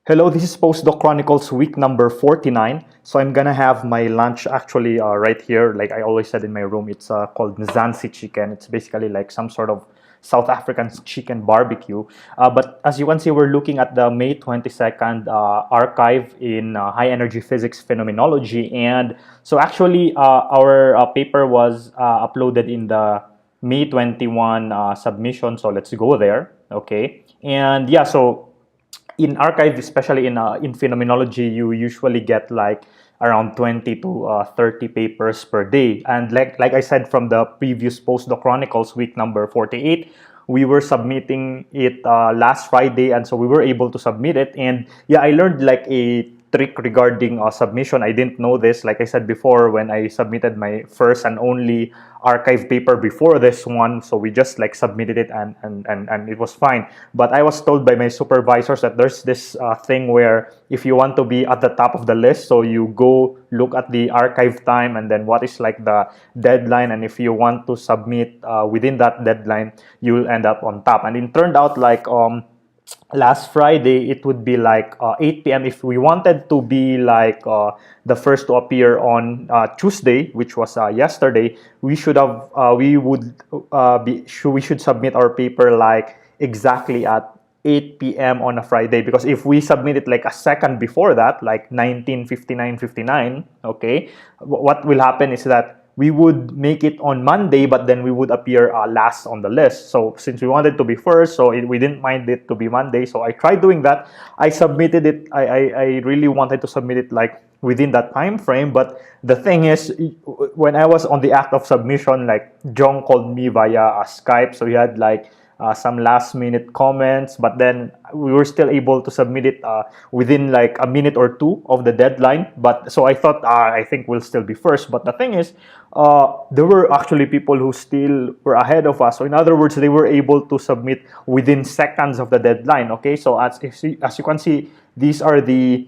Hello, this is Postdoc Chronicles week number 49. So I'm gonna have my lunch actually right here. Like I always said in my room, it's called Mzansi chicken. It's basically like some sort of South African chicken barbecue. But as you can see, we're looking at the May 22nd archive in high energy physics phenomenology. And so actually our paper was uploaded in the May 21 submission. So let's go there. Okay. And yeah, so in arXiv, especially in phenomenology, you usually get like around 20 to 30 papers per day. And like I said from the previous Postdoc Chronicles week number 48, we were submitting it last Friday, and so we were able to submit it. And yeah, I learned like a trick regarding submission. I didn't know this. Like I said before, when I submitted my first and only arXiv paper before this one, so we just like submitted it and it was fine. But I was told by my supervisors that there's this thing where if you want to be at the top of the list, so you go look at the arXiv time and then what is like the deadline, and if you want to submit within that deadline, you'll end up on top. And it turned out like last Friday, it would be like 8 p.m. If we wanted to be like the first to appear on Tuesday, which was yesterday, we should have we should submit our paper like exactly at 8 p.m. on a Friday, because if we submit it like a second before that, like 19:59:59, okay, what will happen is that we would make it on Monday, but then we would appear last on the list. So since we wanted to be first, so we didn't mind it to be Monday. So I tried doing that. I submitted it. I really wanted to submit it like within that time frame. But the thing is, when I was on the act of submission, like Jong called me via Skype. So he had like some last minute comments, but then we were still able to submit it within like a minute or two of the deadline. But so I thought I think we'll still be first. But the thing is, there were actually people who still were ahead of us. So in other words, they were able to submit within seconds of the deadline. Okay, so as you can see, these are the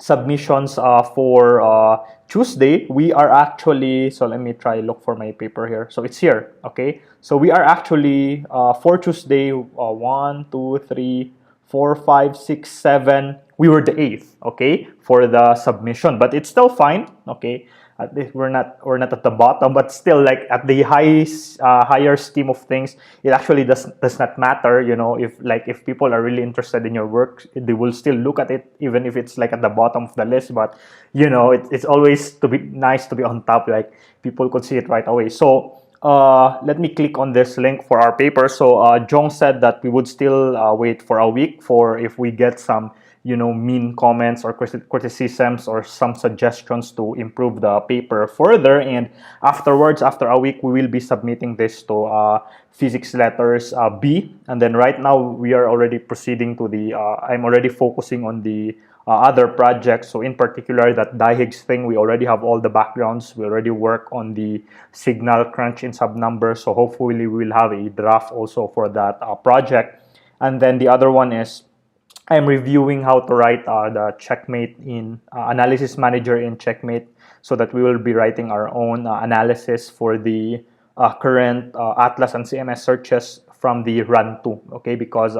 submissions for Tuesday. We are actually, so let me try look for my paper here. So it's here, okay? So we are actually for Tuesday, 1, 2, 3, 4, 5, 6, 7. We were the 8th, okay, for the submission, but it's still fine, okay? At least we're not at the bottom, but still like at the higher scheme of things, it actually does not matter. You know, if people are really interested in your work, they will still look at it even if it's like at the bottom of the list. But you know, it's always to be nice to be on top. Like people could see it right away. So let me click on this link for our paper. So Jong said that we would still wait for a week for if we get some, you know, mean comments or criticisms or some suggestions to improve the paper further. And afterwards, after a week, we will be submitting this to physics letters B. And then right now we are already proceeding to the I'm already focusing on the other projects. So in particular, that Higgs thing, we already have all the backgrounds. We already work on the signal crunch in subnumbers. So hopefully we will have a draft also for that project. And then the other one is I'm reviewing how to write the checkmate in analysis manager in checkmate, so that we will be writing our own analysis for the current Atlas and CMS searches from the run 2, okay? Because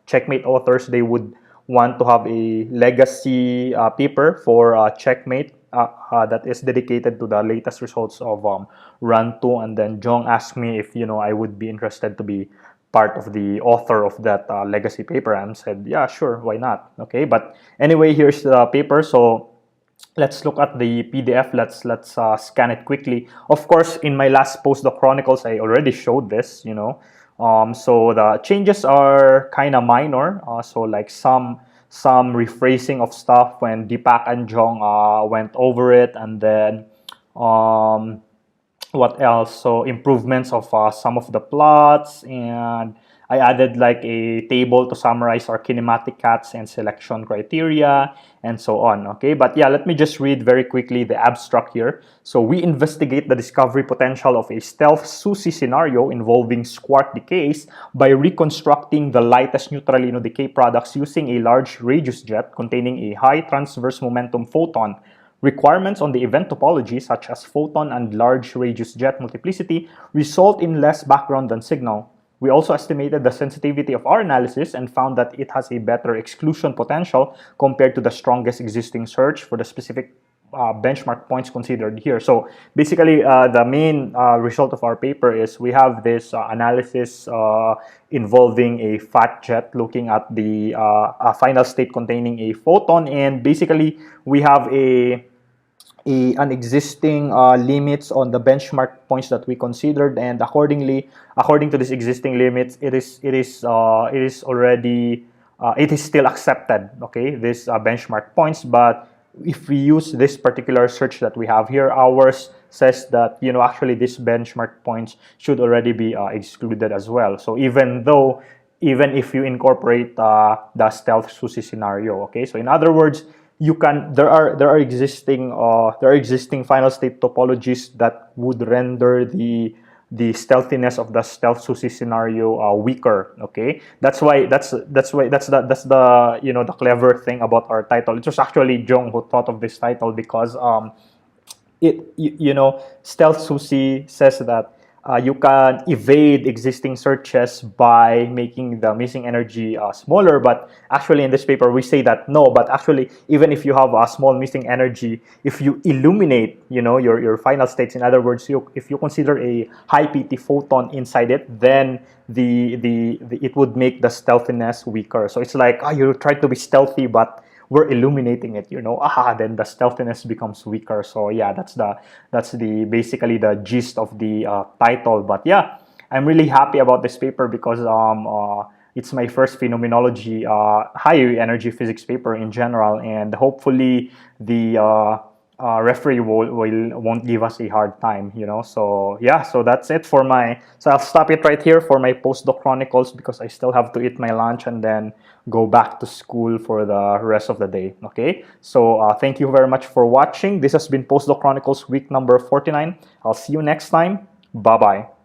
checkmate authors, they would want to have a legacy paper for checkmate that is dedicated to the latest results of run 2. And then Jong asked me if, you know, I would be interested to be part of the author of that legacy paper, and said, yeah, sure, why not? Okay, but anyway, here's the paper. So let's look at the PDF. Let's scan it quickly. Of course, in my last Postdoc Chronicles, I already showed this, you know. So the changes are kind of minor. So like some rephrasing of stuff when Deepak and Jong went over it, and then what else? So improvements of some of the plots, and I added like a table to summarize our kinematic cuts and selection criteria, and so on. Okay, but yeah, let me just read very quickly the abstract here. So we investigate the discovery potential of a stealth SUSY scenario involving squark decays by reconstructing the lightest neutralino decay products using a large radius jet containing a high transverse momentum photon. Requirements on the event topology, such as photon and large radius jet multiplicity, result in less background than signal. We also estimated the sensitivity of our analysis and found that it has a better exclusion potential compared to the strongest existing search for the specific benchmark points considered here. So basically, the main result of our paper is we have this analysis involving a fat jet looking at the final state containing a photon, and basically we have an existing limits on the benchmark points that we considered, and according to these existing limits, it is already it is still accepted. Okay, this benchmark points, but if we use this particular search that we have here, ours says that actually these benchmark points should already be excluded as well. So even if you incorporate the stealth SUSY scenario, okay. So in other words, there are existing final state topologies that would render the stealthiness of the stealth SUSY scenario weaker. Okay, that's the the clever thing about our title. It was actually Jung who thought of this title because stealth SUSY says that you can evade existing searches by making the missing energy smaller, but actually in this paper we say that no, but actually even if you have a small missing energy, if you illuminate your final states, in other words, if you consider a high PT photon inside it, then it would make the stealthiness weaker. So it's like you try to be stealthy, but we're illuminating it, then the stealthiness becomes weaker. So yeah, that's basically the gist of the title. But yeah, I'm really happy about this paper because it's my first phenomenology high energy physics paper in general, and hopefully the referee won't give us a hard time, So yeah, so that's it for so I'll stop it right here for my Postdoc Chronicles because I still have to eat my lunch and then go back to school for the rest of the day. Okay, so thank you very much for watching. This has been Postdoc Chronicles week number 49. I'll see you next time. Bye bye.